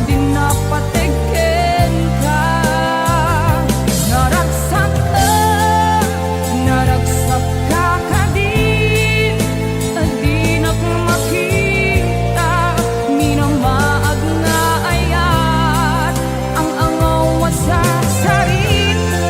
din napatikin ka. Naragsak na, naragsak ka kadin, tagdinak makita, minamaag nga ayat, ang angaw sa sarita.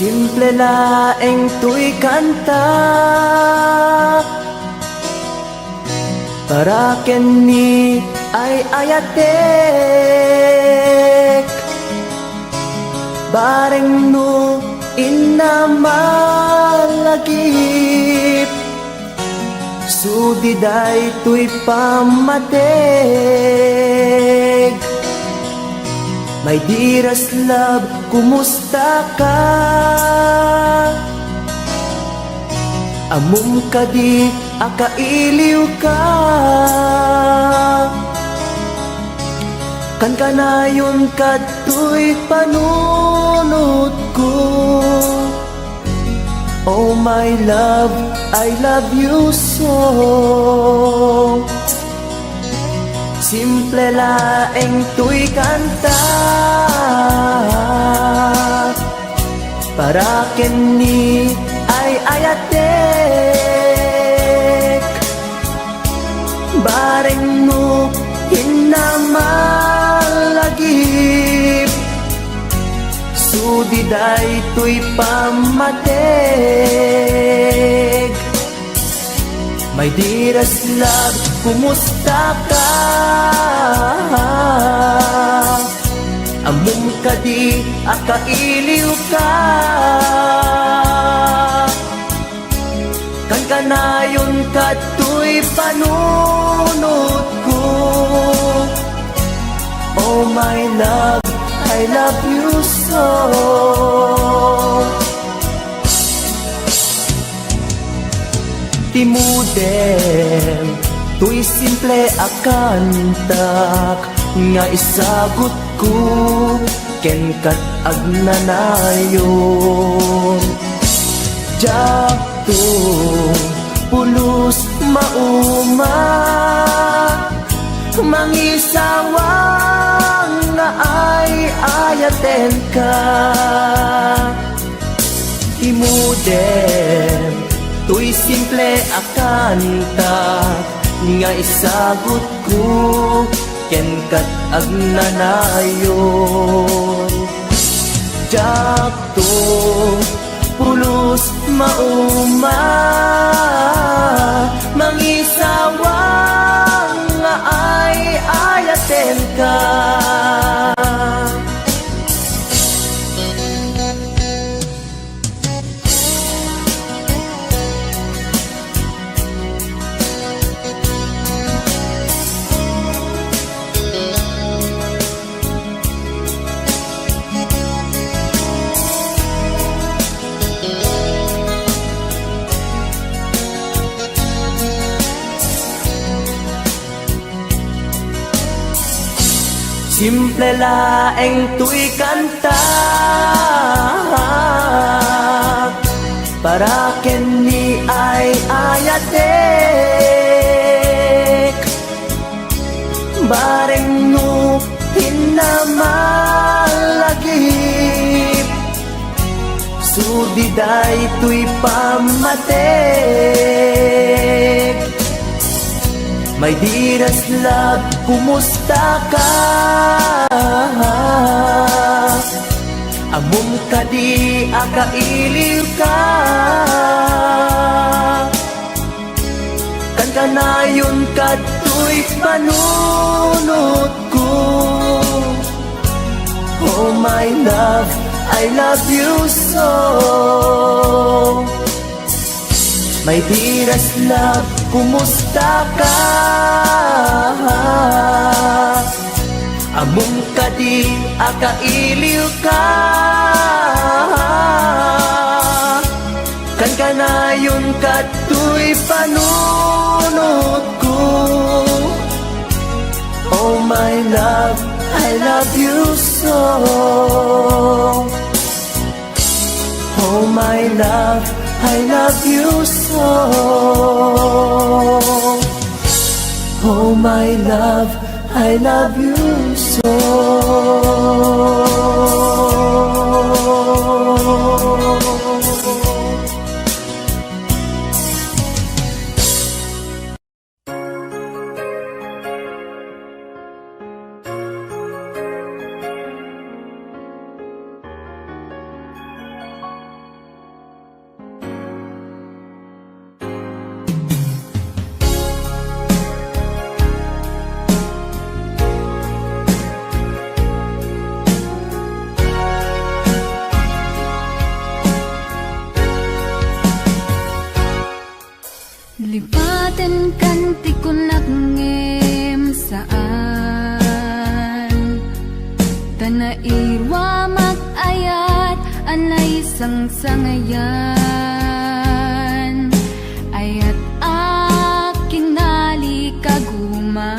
Simple laeng tuy kanta para kenni ay ayatek bareng no inamalagip sudiday tuy pamateg. My dearest love, kumusta ka? Amum ka di akailiw ka. Kan kanayon kato'y panunod ko. Oh my love, I love you so. Simple laeng tuy kanta para kenni ay ayatek bareng no hinamalagip sudiday tuy pamateg. My dearest love, kumusta ka? Amum ka di akailiw ka. Kan kanayon kato'y panunod ko. Oh my love, I love you so. Timudem, tuy simple akantak nga isagot ko ken kat agnanayon. Jakto pulos mauma mangisawang nga ay ayaten ka. Timudem, tuy simple akanta nga isagot ko ken kat agnanayon. Jakto pulos mauma mangisawang nga ay ayaten ka. Simple laeng tuy kanta para kenni ay ayatek bareng no hinamalagip sudiday tuy pamateg. My dearest love, kumusta ka? Amum ka di akailiw ka. Kan kanayon kato'y panunod ko. Oh my love, I love you so. My dearest love, kumusta ka? Amum ka di akailiw ka. Kan kanayon kato'y panunod ko. Oh my love, I love you so. Oh my love, I love you so. Oh my love, I love you so. Lipaten kanti ko nagngem saan Tanairwa mag-ayat anay sang-sangayan Ayat akin nali kagumak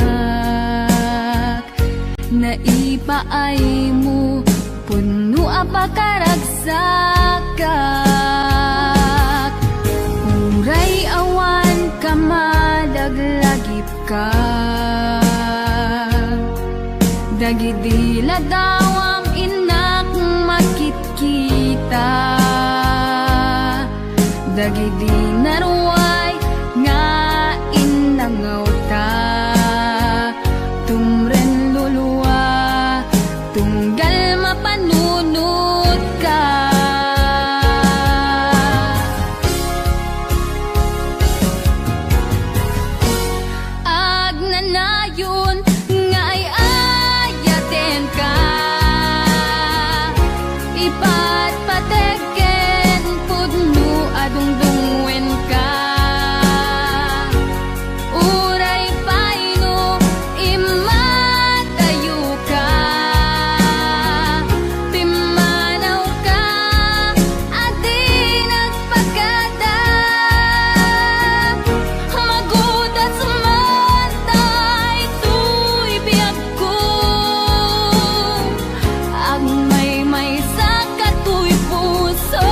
Naipaay mo puno apakaragsakak Uray awan ka madaglagip ka Dagidila daw ang inak makikita Dagidi naruay nga inangaw ta Tumren luluwa tunggal mapanunod ka Agnanayon nga ay ayaten ka Ipatpateken pudno adungdungwen ka Uray paino imatayo ka Pimanaw ka adi nagpagada Magudat sumantay tuy biyag ko Ang may sa katuy puso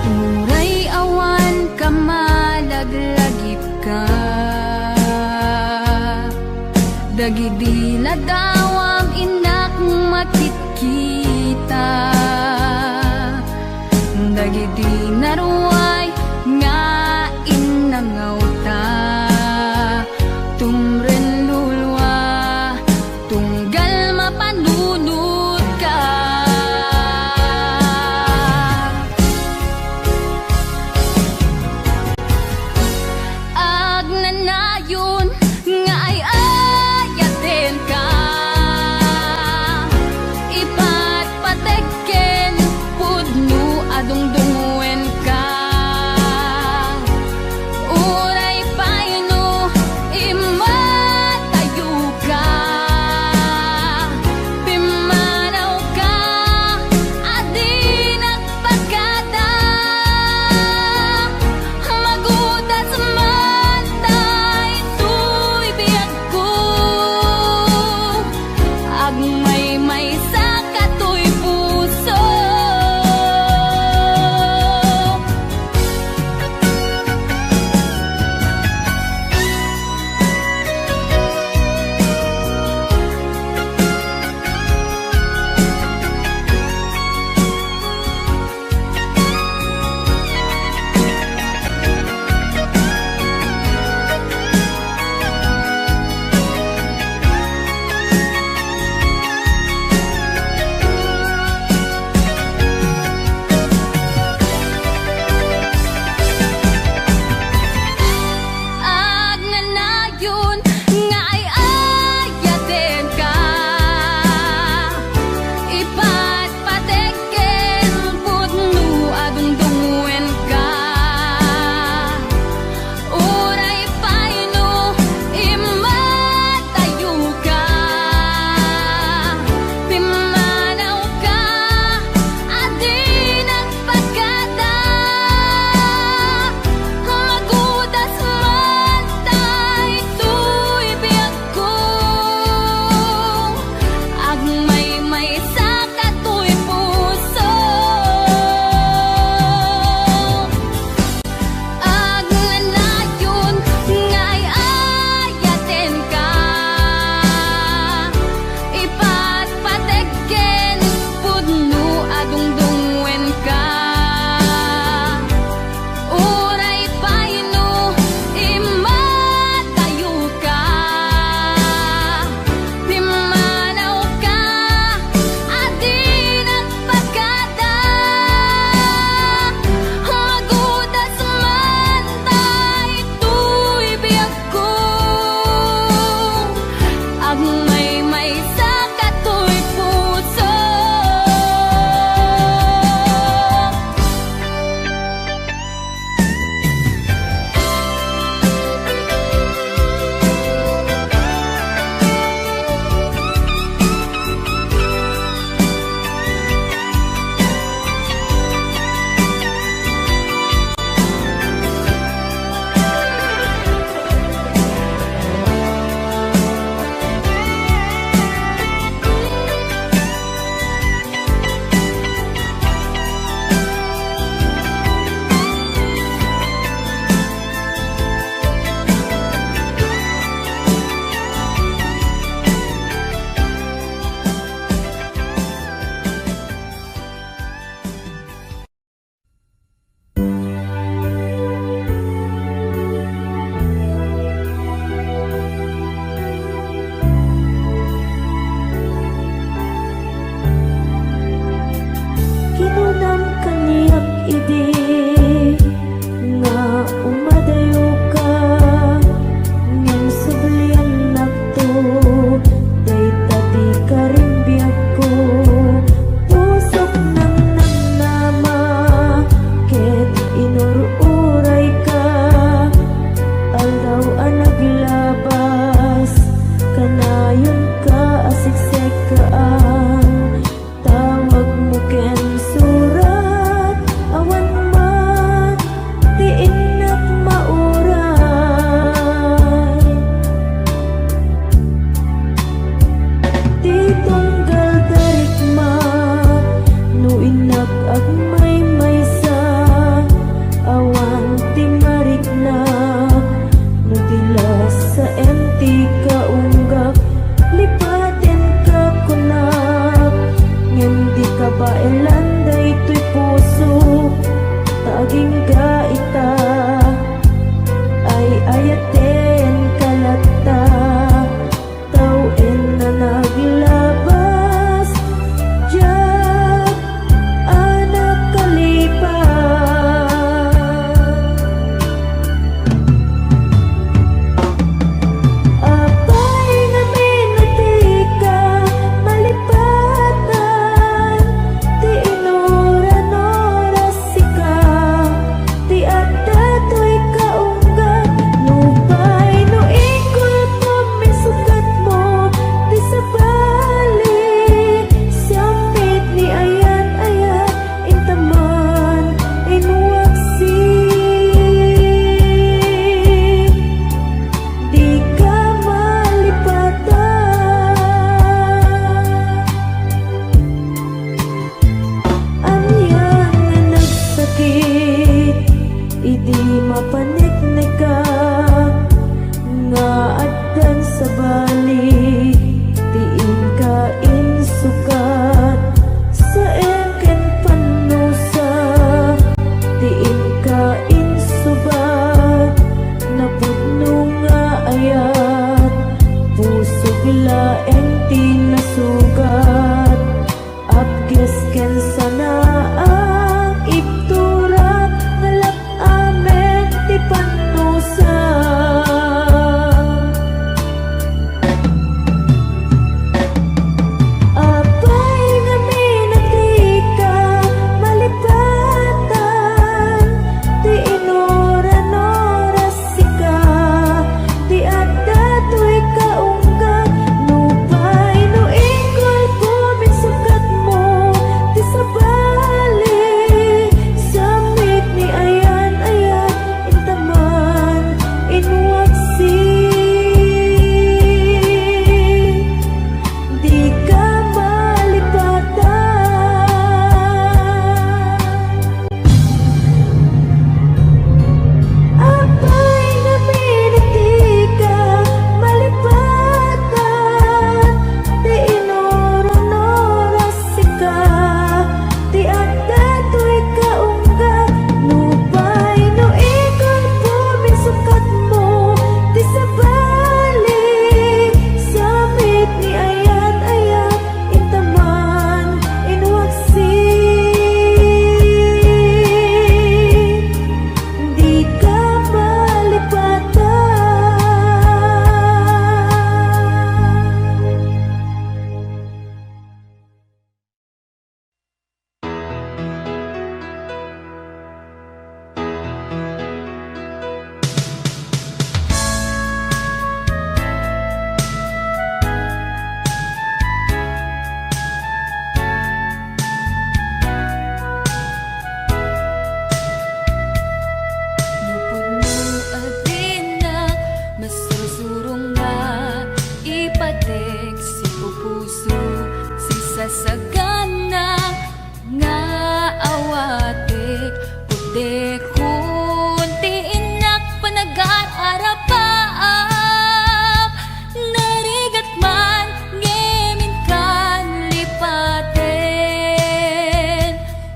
Uray awan ka malaglagip ka Dagidila daw ang inak makikita Dagidi naruay nga inangaw ta Tumren lulwa tunggal mapanunod ka Agnanayon nga ay ayaten ka dagiti nga umadayo ka ngem sublian nakto day tati karimbiyak ko pusok ng nagnama ket inururay ka aldaw ang naglabas kanayon ka asiksek kaan tawag mo ken surat awan man ti inak mauray ti tunggal darikma no inak agmay maysa awan ti marikna no dilas sa empty kaunggak lipaten ka kunak ngem di ka ba elanday to'y puso taging gaita ay ayaten kalata tawen na naglabas diyak anak kalipas apay nga minati ka malipatan ti inoran-oras sika ti adda to'y kaunggat nupay no ikol po misukat mo ti sabali siyamit ni ayan-ayat intaman inuwaksi di ka malipatan anyan nga nagsakit idi mapaniknik ka nga addan sa bali tiin ka insukat sa eken panusa tiin ka insubat napudno nga ayat pusog laeng tinasugat apkes ken sana ang iktura ngalap amen ti panusa apay nga minati ka malipatan ti inoran-oras sika ti adda to'y kaunggat nupay no ikol po minsukat mo ti sabali samit ni ayan-ayat intaman inuwaksi di ka malipatan apay nga minati ka malipatan ti inoran-oras sika ti adda to'y kaunggat nupay no ikol po minsukat mo ti sabali samit ni ayan-ayat intaman inuwaksi di ka malipatan Nupuno adina masursurong nga ipatek si pupuso si sasagana nga awatek pude kunti inak panag-aarapaap narigat man ngemin kan lipaten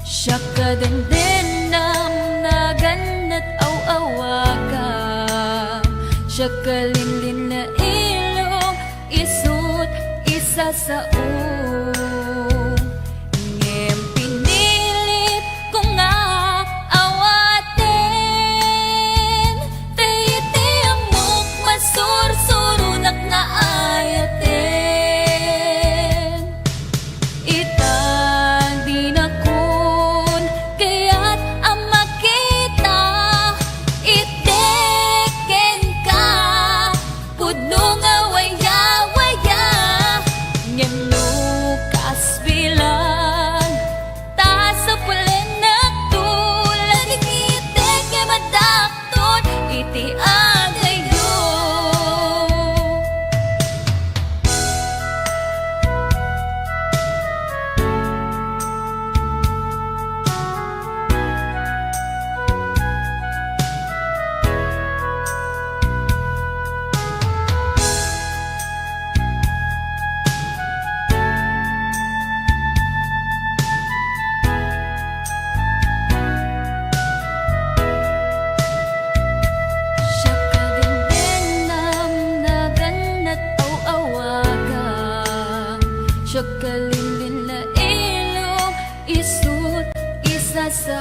siya kadenden nam naganat aw-awaka siya kalinlin na ilong isut isa sa ngem pinilit ko nga kalinlin na ilong isut isa sa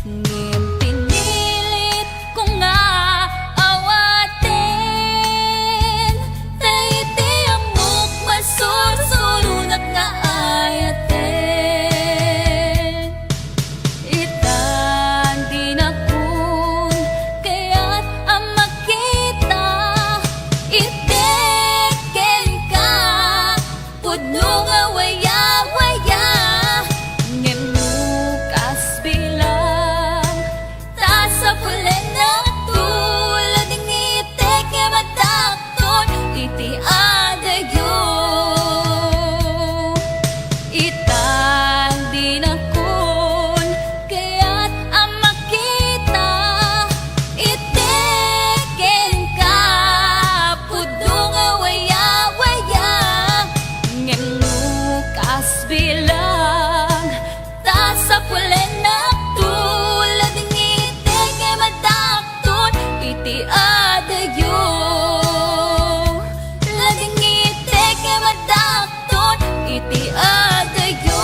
ngem pinilit ko nga awatin taiti amok masursurunat nga ayaten itan di na kun kaya't ang makita iteken ka pudno nga waya-waya ngem nukas bilang ta sa pulen na tulad ng itek nga matakton iti adayo itan di na kun kaya't ang makita iteken ka pudno nga waya-waya ngem nukas bilang ta sa pulen na tulad ng itek nga matakton iti adayo lading itek nga matakton iti adayo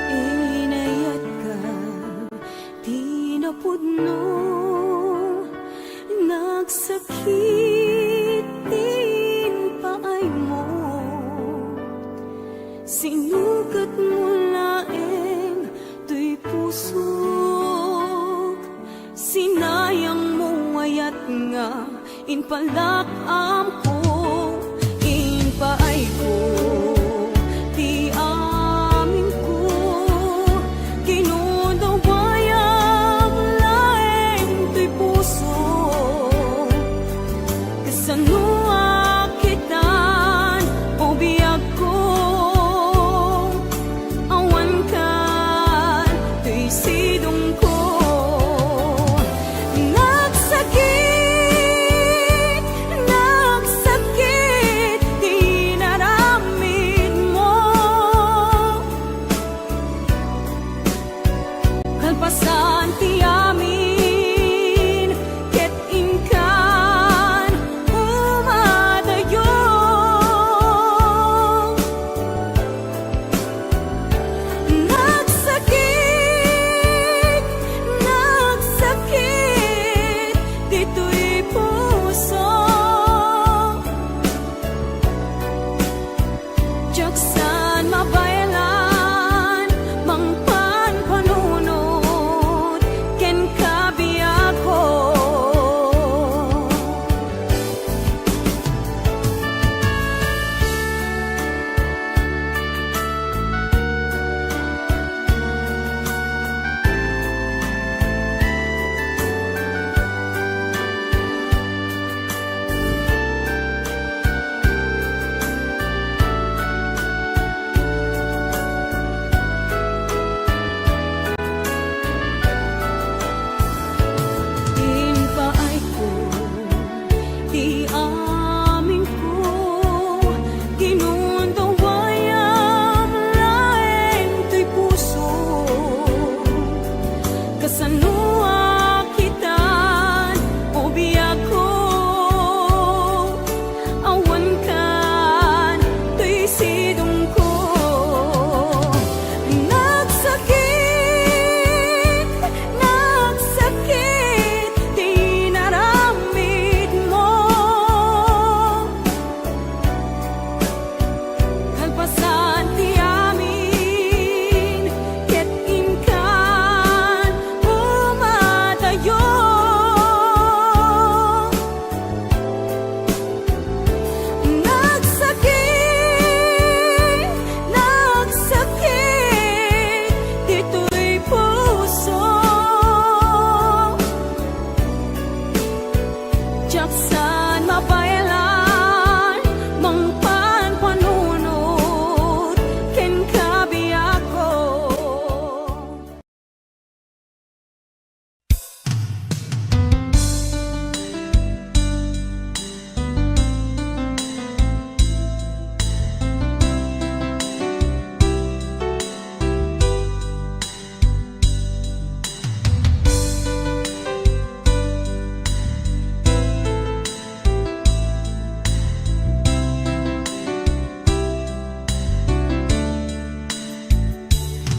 Inayat ka, di na pudno, nagsakitin paay mo, sinukat mo laeng tuy pusok, sinayang mo ayat nga, inpalakam ko, inpaay ko, di amin ko, kinudawayang laeng tuy puso, kasanua kitan o biyag ko, awan kan tuy sidong ko, nagsakit, nagsakit, di naramin mo, kalpasan ti amin, ket inkan umadayo, nagsakit, nagsakit, dito'y puso, jaksan mabaylan, mangpan panunod,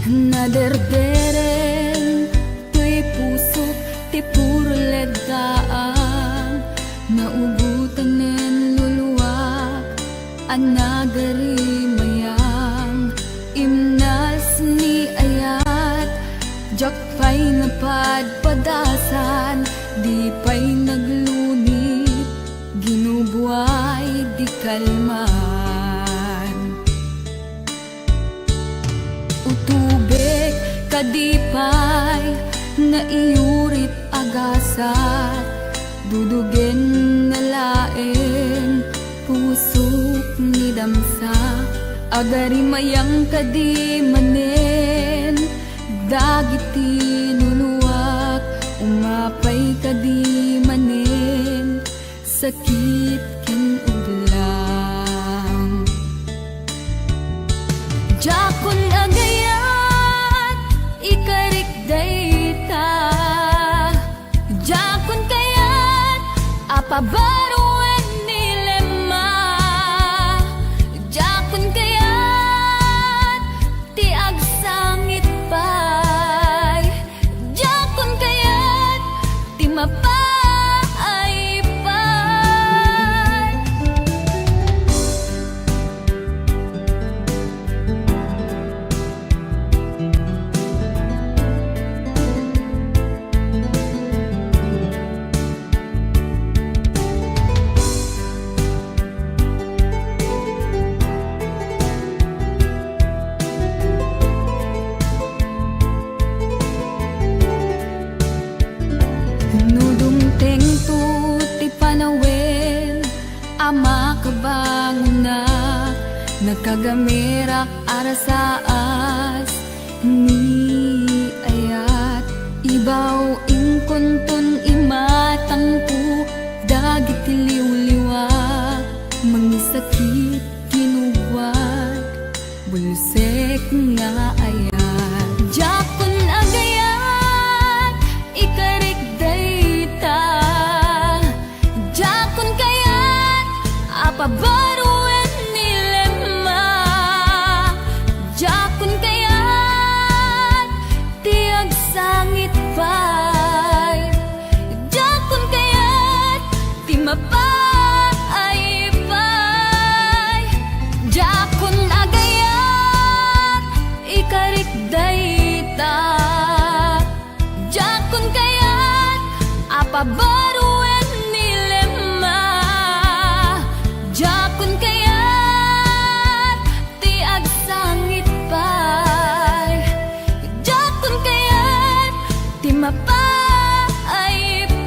Naderdereng tuy puso ti puro leddaang naubutan nen luluwak anagari mayang imnas ni ayat jak pa'y napadpadasan di pa'y naglunit ginubuay di kalman utubek kadipay na iyurit agasat dudugen na laen pusok ni damsa agari mayang kadi manen dagiti nuluwak umapay kadi manen sakit ken uglang jakon agayat ikarik dayta jakon kayat apabaruan ni lema jakon kayat ti agsangit pay jakon kayat ti mapay pay nudumteng tu ti panawen ama kabanguna nagkagamirak arasaas ni ayat ibaw ingkuntun imatangku dagiti liwliwak mangisakit kinuwat bulsek nga ayat jakon agayat ikarik dayta jakon kayat apabaruan ni lema jakon kayat ti agsangit pay jakon kayat ti mapay pay jakon agayat ikarik dayta jakon kayat apabaruan ni lema jakon kayat ti agsangit pay jakon kayat ti mapay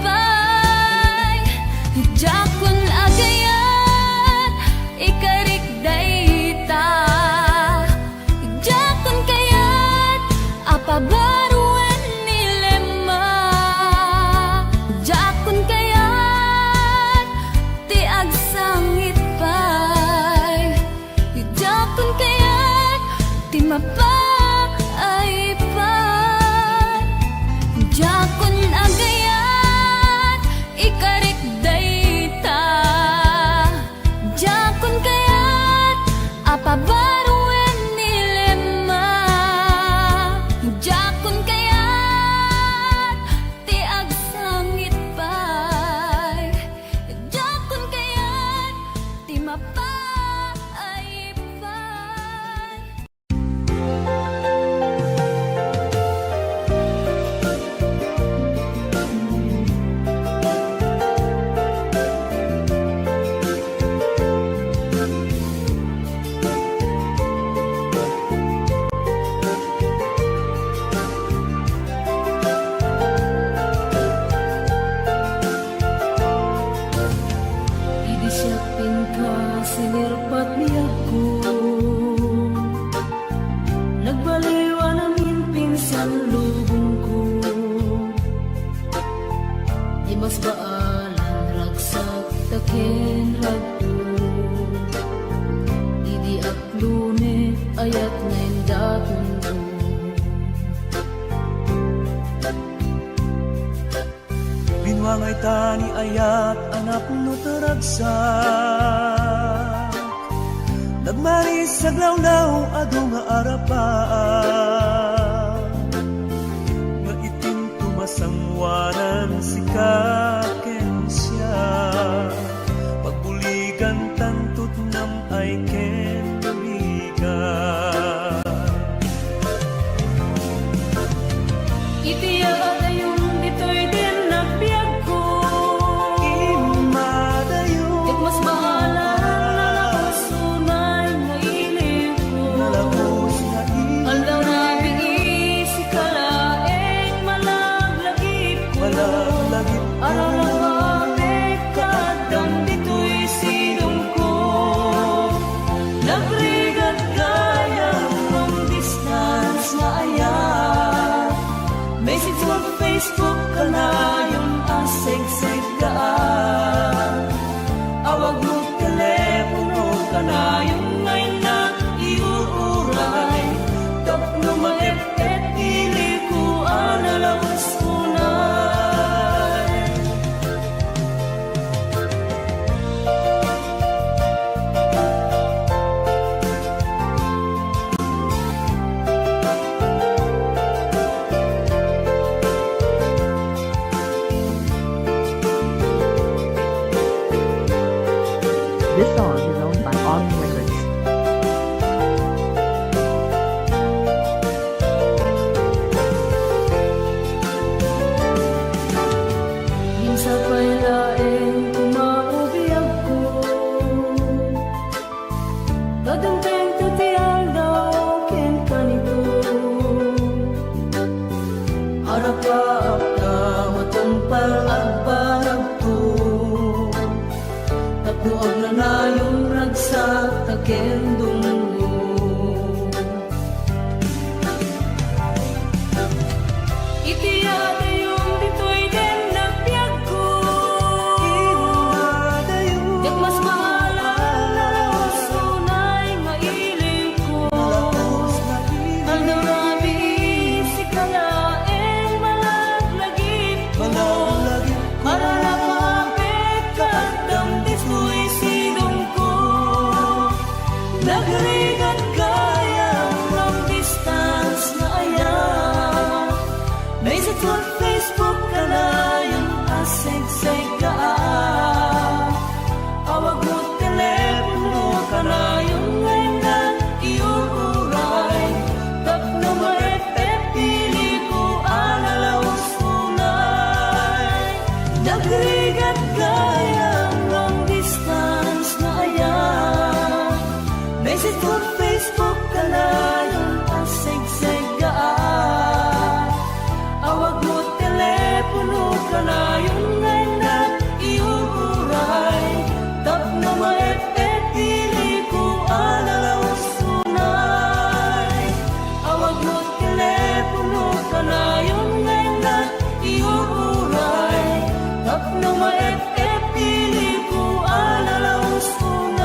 pay jakon agayat ikarik dayta jakon kayat apabaruan ni lema jakon kayat ti agsangit pay jakon kayat ti mapay pay jakon agayat ikarik dayta jakon kayat apabaruan ni lema jakon kayat ti agsangit pay jakon kayat ti mapay pay idisapin ka sinirpat niya ko nagbaliwan ang pinsan lubong ko di mas baalan ragsak taken ragto idi aklune ayat ngayon daton ko Binwangay tani ayat anak no taragsak nagmanis sa glawlaw adu nga arapaan Itiya yung dito'y din nagbiag ko. Imadayo Ket mas maalam na nakasunay nga ilig ko. Nalabos na Aldaw na biisi kalaeng malaglagip ko. Malaglagip ko Ararapapit kadam dito'y silong ko. Nagrigat kaya long distance na ayat Message mo Facebook ka na yung asig-sig ka Awag mo telepono ka na yung ngayon na iuuray Tapno maepet ili ko analawas unay This song is owned by Autumn Records. Minsa pa'y laeng kumaubiyag ko. Dadanteng tutiyang daw ken kanito. Harap-harap na matampal at barag to Tapnoag na na yung ragsak na kendong mo Itiya yung dito'y din nagbiag ko. Imadayo Ket mas maalam na sunay nga ilig ko. Nalabos na Aldaw na biisi kalaeng malaglagip ko. Malaglagip ko Ararapapit kadam dito'y silong ko. Nagrigat kaya long distance na ayat Message mo Facebook ka na yung asig-sig ka Awag mo telepono ka na yung ngayon na iuuray Tapno maepet pili ko analawas unay Nagrigat kaya long distance na ayat Message mo Facebook ka na yung asig-sig ka Awag mo telepono ka na yung ngayon na iuuray Tapno maepet pili ko analawas unay Awag mo telepono ka na yung ngayon na iuuray Tapno maepet pili ko analawas unay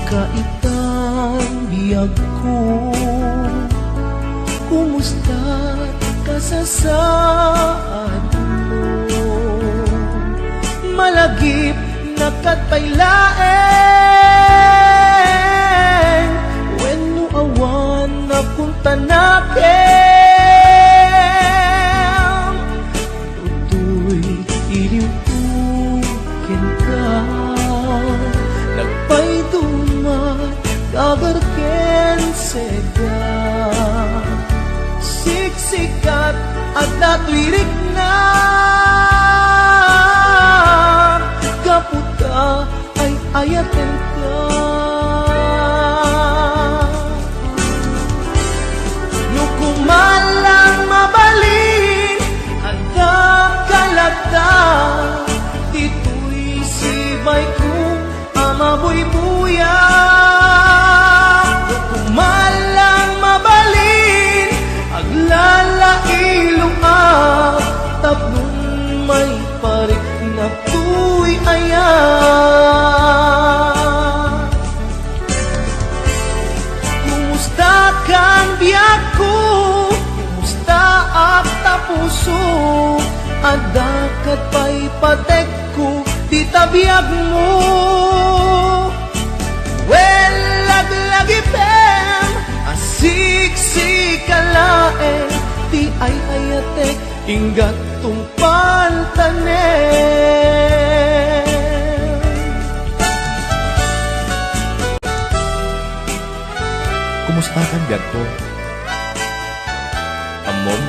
Kaitang biyag ko Kumusta ka sa saan mo Malagip na katpailaeng When no awan na punta nakin Tutoy iliw ukin ka Nagpaidumat kagarken sega Siksikat at natuirik na Kaputa ay ayaten ka Nukumalang mabalik Adakat pa'y patek ko, di tabiyag mo. Well, laglagi pem, asik-sik kalaeng, di ay ayatek, inggat tungpal tanem. Kumusta kan biag ko? Amom,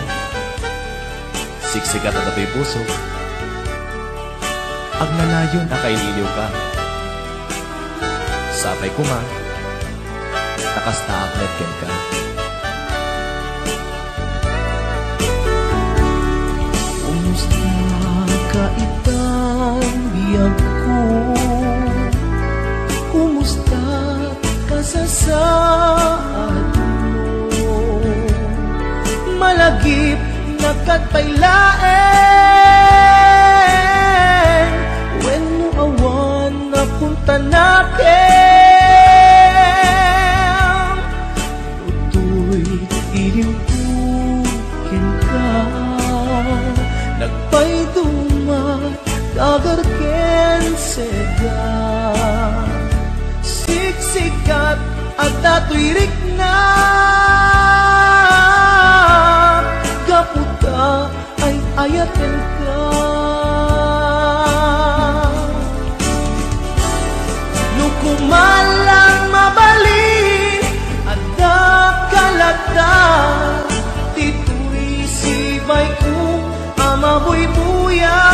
siksikat at ato'y puso. Agnalayon na kaililiw ka. Sapay ko ma, nakasta aklet ken ka. Kumusta ka itang biyag ko? Kumusta ka sa saad mo? Malagip na katpailaeng, when mo awan na punta nakin, lutoy ilimpukin ka. Nagpaydumat dagarken sega, siksikat at natuyrik na. Gaputa ay ayaten ka. Nukumalang mabalin at nakalata, tituloy sibay ko amabuy-buya.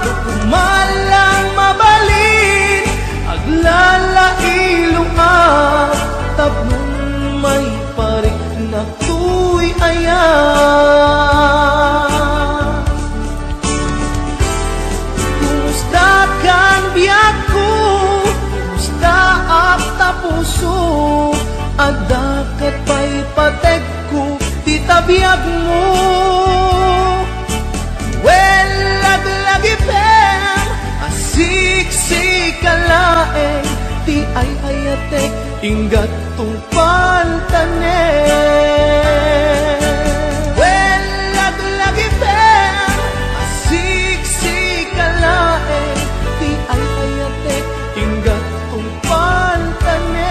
Nukumalang mabalin aglalailong at tablong may parik na tuy ayan. Kumusta kan biyak ko? Kumusta ak tapuso? Adakat pa'y patek ko, di tabiyag mo. Well, laglagi pem, asik-sik kalaeng, di ay ayatek, inggat tungpal tanem. Well, laglagi pem, asik-sik kalaeng, di ay ayatek, inggat tungpal tanem.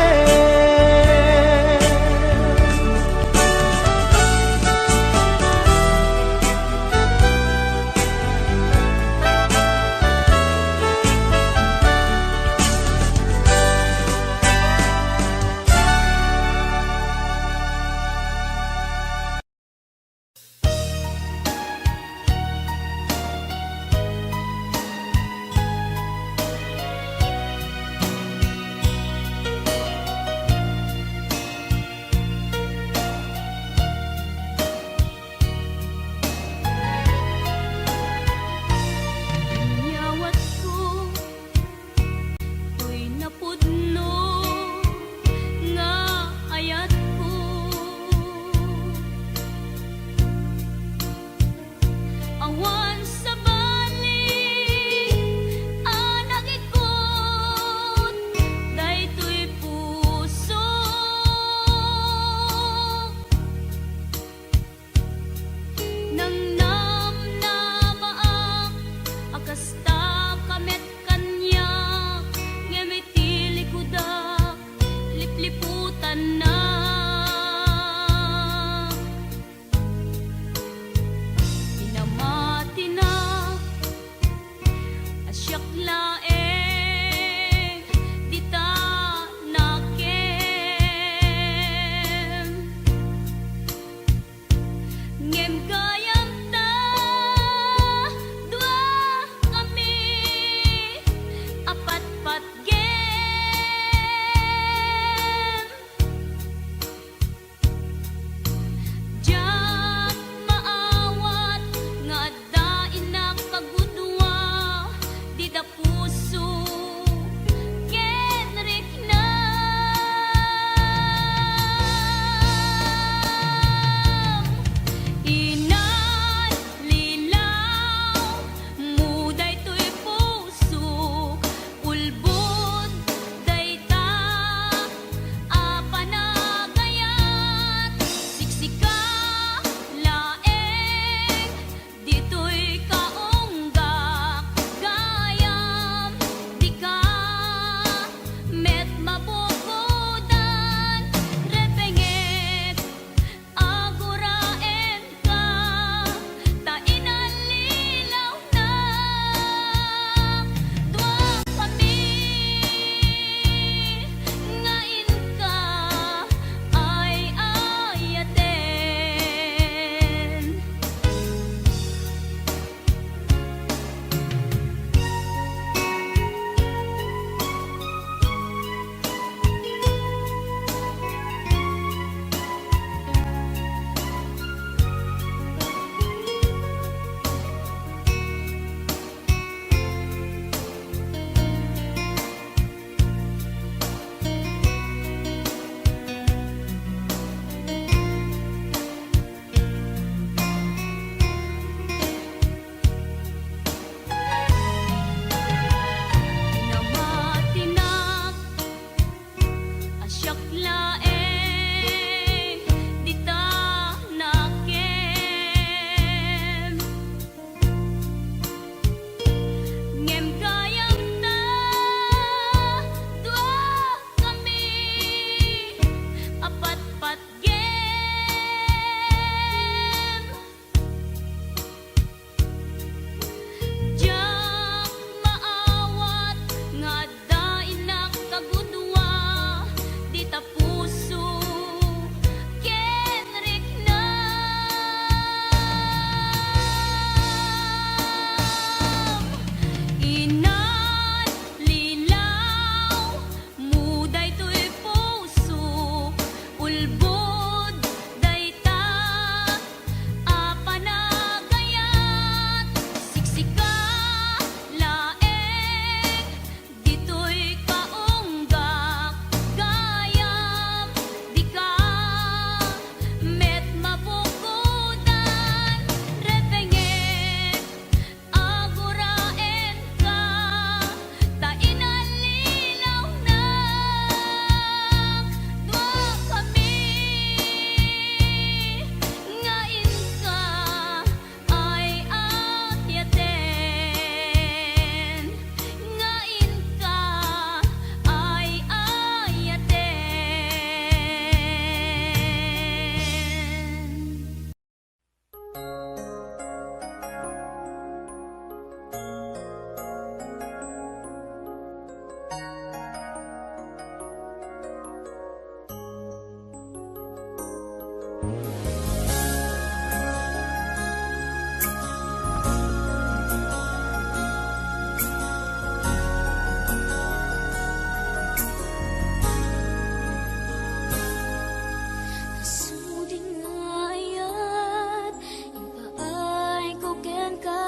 Suding ayat ipaay ko ken ka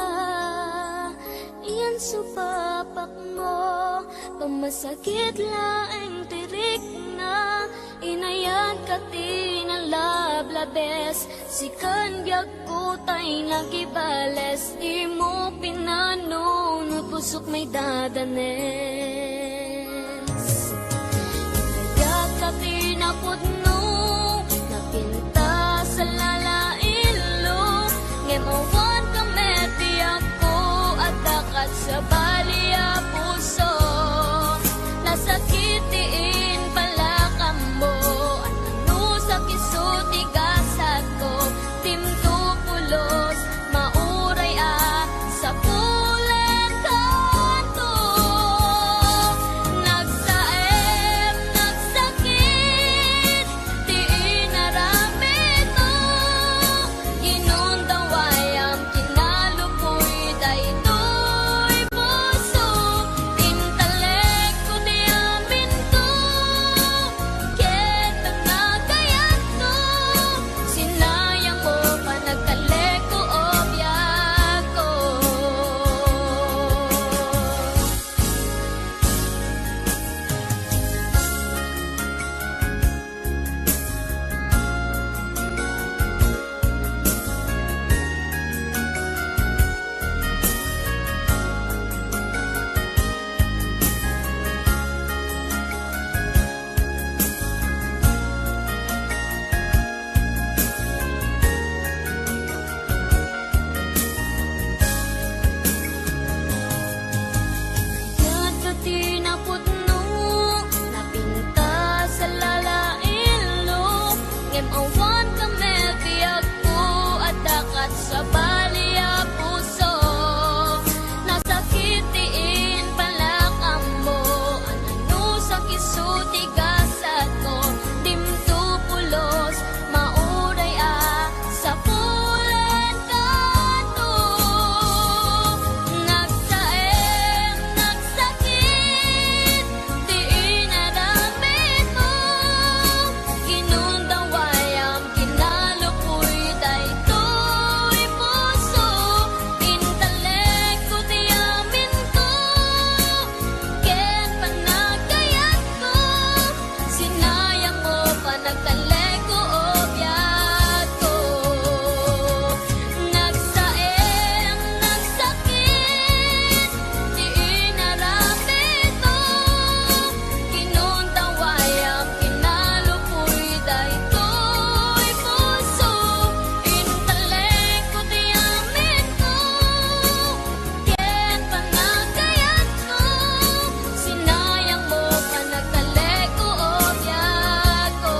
iyan supapak mo pamasakit laeng tirik na inayan ka tinalablabes sikan biag ko tay nagibales di mo pinanunod pusok may dadanes kaya ka tinapudno napinta sa lalailo ngemawan ka meti ako at dakat sa balia puso nasakitiin pala ka mo ano sa kisuti gasat ko timto pulos mauray sa pulen kanto nagsaem nagsakit di inaramid mo inundawayam kinalupoy daytoy puso intalek ko di amin to ket ang nagayat to sinayang mo pa nagtalek ko obyak ko Kat ka tinapudno napinta sa lalailo ngem awan ka metiag ko at dakat sa balia puso nasakitiin pala ka mo ano sa kisuti gasat ko timto pulos mauray sa pulen kanto nagsaem nagsakit di inaramid mo inundawayam kinalupoy daytoy puso intalek ko di amin ko ken panagayat ko sinayang mo pa nagtalek ko obyak ko nagsaem nagsakit di inaramid mo inundawayam kinalupoy daytoy puso intalek ko di amin ko ken panagayat ko sinayang mo pa nagtalek ko obyak ko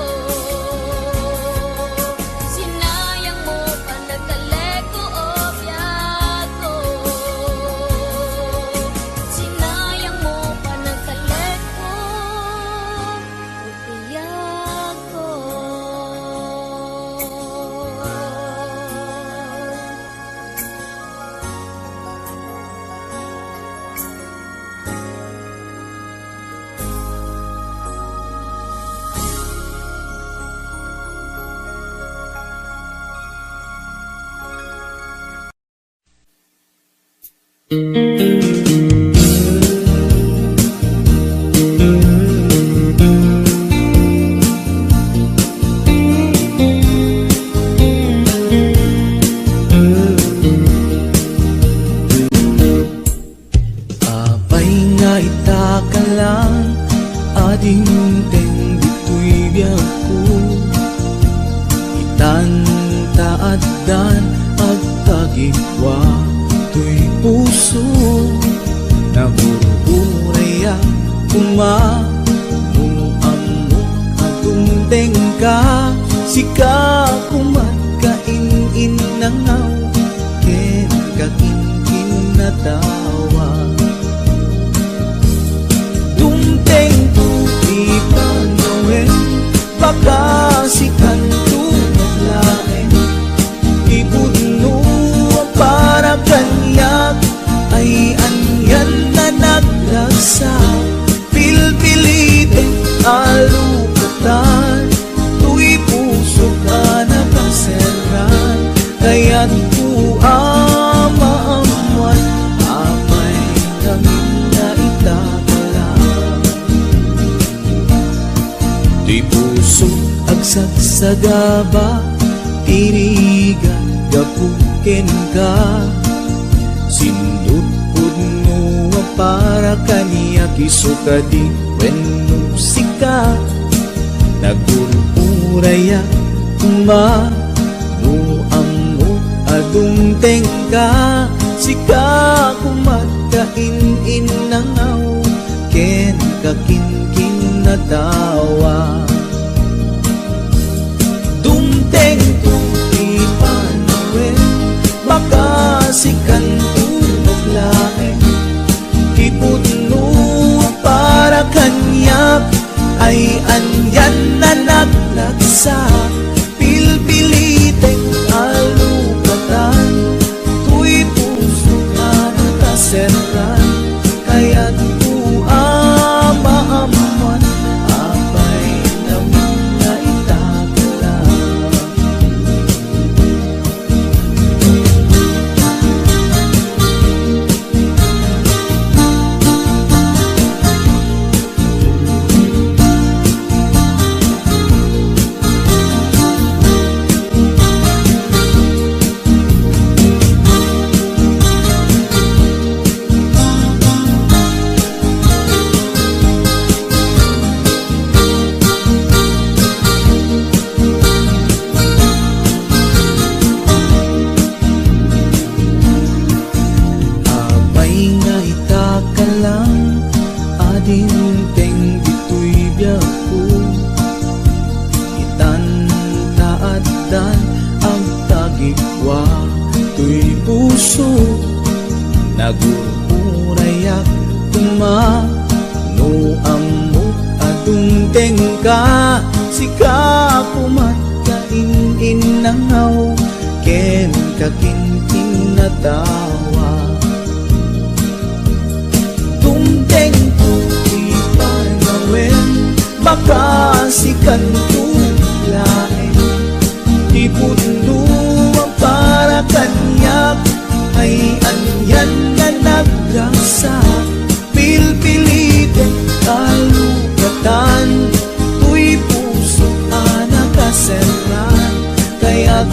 sinayang mo pa nagtalek ko obyak ko sinayang mo pa nagtalek ko obyak ko Abay nga itaka lang ading teng dito'y biyak ko itan taaddan agkagipwa to'y puso nabururay kumamong amok agumteng ka sika kumat kainin nangaw ken kakinkin na tawa dumteng tuti panoen baka si kanto sagaba tirigan gapuken ka sindut pudno para kaniya kisuka di wenno sika nagururaya ma no ammo adung tengka sika kumagkain nangaw ken kakinkin na tawa dumteng tuti panawen baka sikan tulog laeng kiputno para kanyak ay anyan na naglagsa pilpiliting alukatan tuy puso ka nakaseran kaya't maamuan abay na mga itakala adinteng dito'y biyaku itan-taadan ang tagikwa to'y puso nagururayak tuma no amok adungteng ka sika pumatkain inangaw ken kakinting na tawa tungteng tuti panawen baka sikan tulaen iputno ang para kanyak ay anyan na nagrasa pilpilitin kalugatan tuy puso ka nakaseran kaya't